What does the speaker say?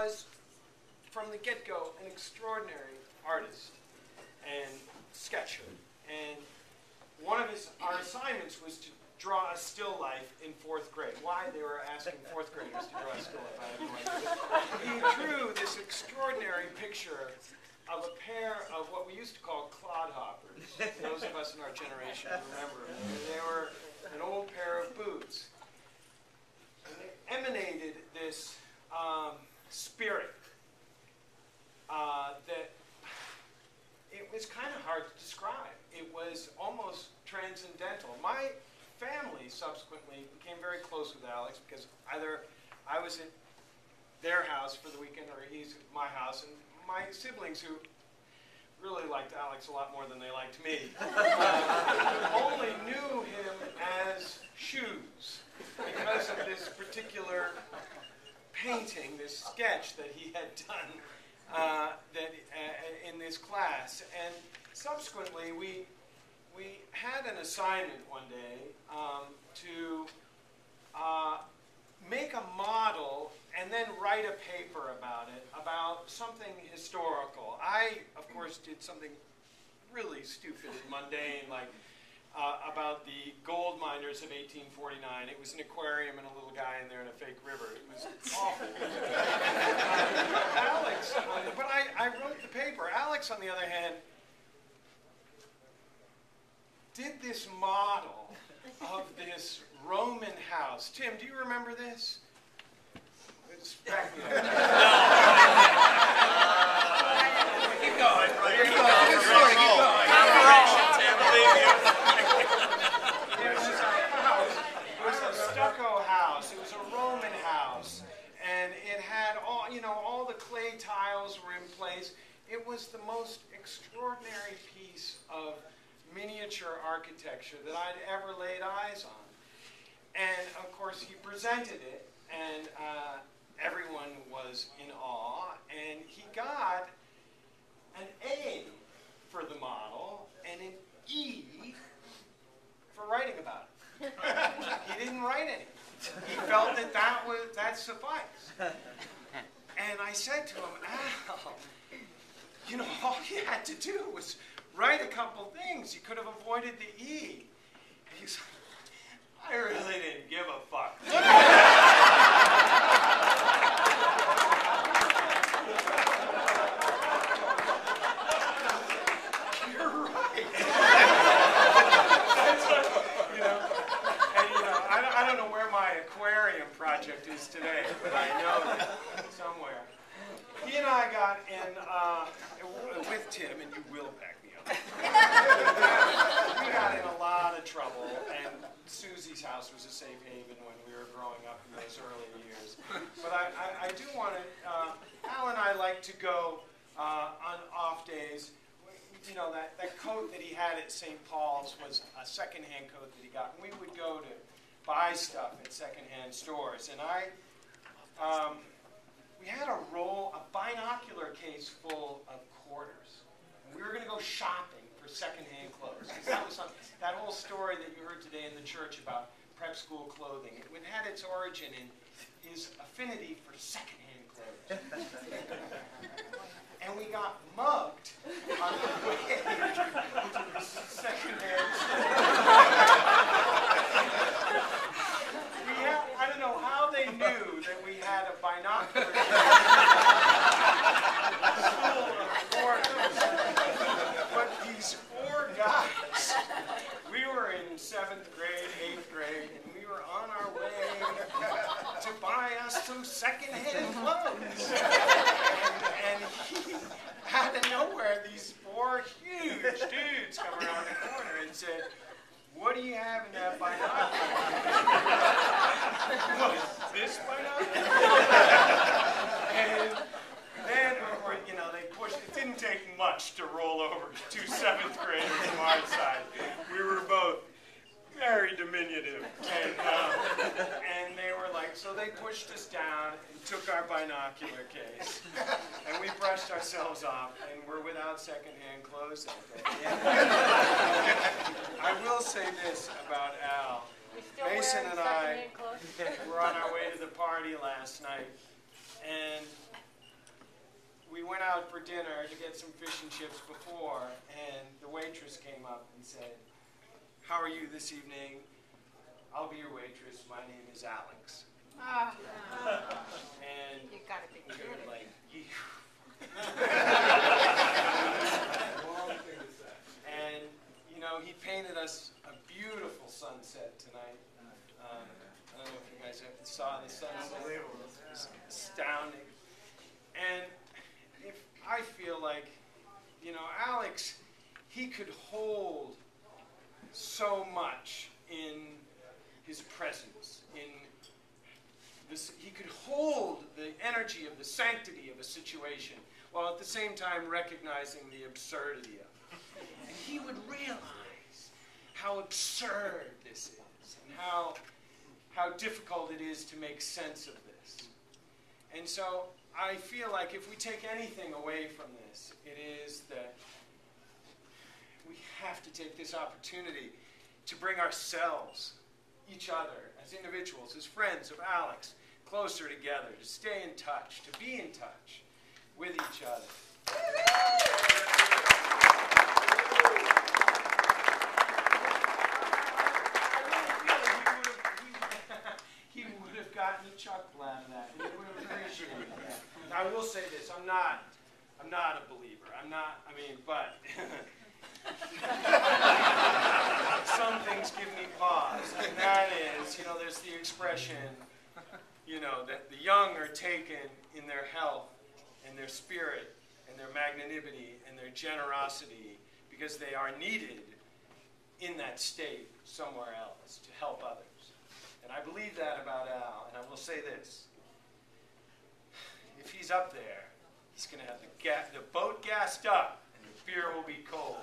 was, from the get-go, an extraordinary artist and sketcher. And one of our assignments was to draw a still life in 4th grade. Why they were asking 4th graders to draw a still life, I have no idea. He drew this extraordinary picture of a pair of what we used to call clodhoppers. Those of us in our generation remember. They were an old pair of boots. And they emanated this spirit that it was kind of hard to describe. It was almost transcendental. My family subsequently became very close with Alex because either I was at their house for the weekend or he's at my house, and my siblings, who really liked Alex a lot more than they liked me, only knew him as Shoes because of this particular painting, this sketch that he had done in this class. And subsequently, we had an assignment one day to make a model and then write a paper about it, about something historical. I, of course, did something really stupid and mundane, like about the gold miners of 1849. It was an aquarium and a little guy in there in a fake river. It was awful. Alex, but I wrote the paper. Alex, on the other hand, did this model of this Roman house. Tim, do you remember this? It's back here. Keep going. Keep going. Keep going. It was a stucco house. It was a Roman house, and it had all the clay tiles were in place. It was the most extraordinary piece of miniature architecture that I'd ever laid eyes on. And of course he presented it, and everyone was in awe, and he got an A for the model and an E for writing about it. He didn't write any. He felt that sufficed. And I said to him, Al, all you had to do was write a couple things. You could have avoided the E. And he's like, I really didn't give a fuck. You're right. I don't know where my aquarium project is today, but I know that somewhere. He and I got in, with Tim, and you will back me up. We got in a lot of trouble, and Susie's house was a safe haven when we were growing up in those early years. But I do want to, Al and I like to go on off days. That coat that he had at St. Paul's was a secondhand coat that he got. And we would go to buy stuff at secondhand stores. And we had a binocular case full of quarters. And we were going to go shopping for secondhand clothes. That was that whole story that you heard today in the church about prep school clothing. It had its origin in his affinity for secondhand clothes. And we got mugged on the way to the secondhand store. I don't know how they knew that we had a binocular full of quarters. But these 4 guys, we were in 7th grade, 8th grade, and we were on our way to buy us some secondhand clothes. And he, out of nowhere, these 4 huge dudes come around the corner and said, "What do you have in that binocular?" This binocular? And then, they pushed. It didn't take much to roll over 2 7th graders from our side. We were both very diminutive. And they were like, so they pushed us down and took our binocular case. And we brushed ourselves off, and we're without secondhand clothes that day. I will say this about Al. Mason and I were on our way to the party last night, and out for dinner to get some fish and chips before, and the waitress came up and said, "How are you this evening? I'll be your waitress. My name is Alex." And You gotta be we were kidding. like, and you know, he painted us a beautiful sunset tonight. I don't know if you guys saw the sunset. It was astounding. And if I feel like, you know, Alex, he could hold so much in his presence, in this, he could hold the energy of the sanctity of a situation while at the same time recognizing the absurdity of it. And he would realize how absurd this is and how difficult it is to make sense of this. And so I feel like if we take anything away from this, it is that we have to take this opportunity to bring ourselves, each other, as individuals, as friends of Alex, closer together, to stay in touch, to be in touch with each other. He would have gotten a chuckle out of that. He would have appreciated that. I will say this: I'm not a believer. But some things give me pause, and that is, you know, there's the expression, you know, that the young are taken in their health and their spirit and their magnanimity and their generosity because they are needed in that state somewhere else to help others. And I believe that about Al, and I will say this: if he's up there, he's going to have the boat gassed up, and the beer will be cold.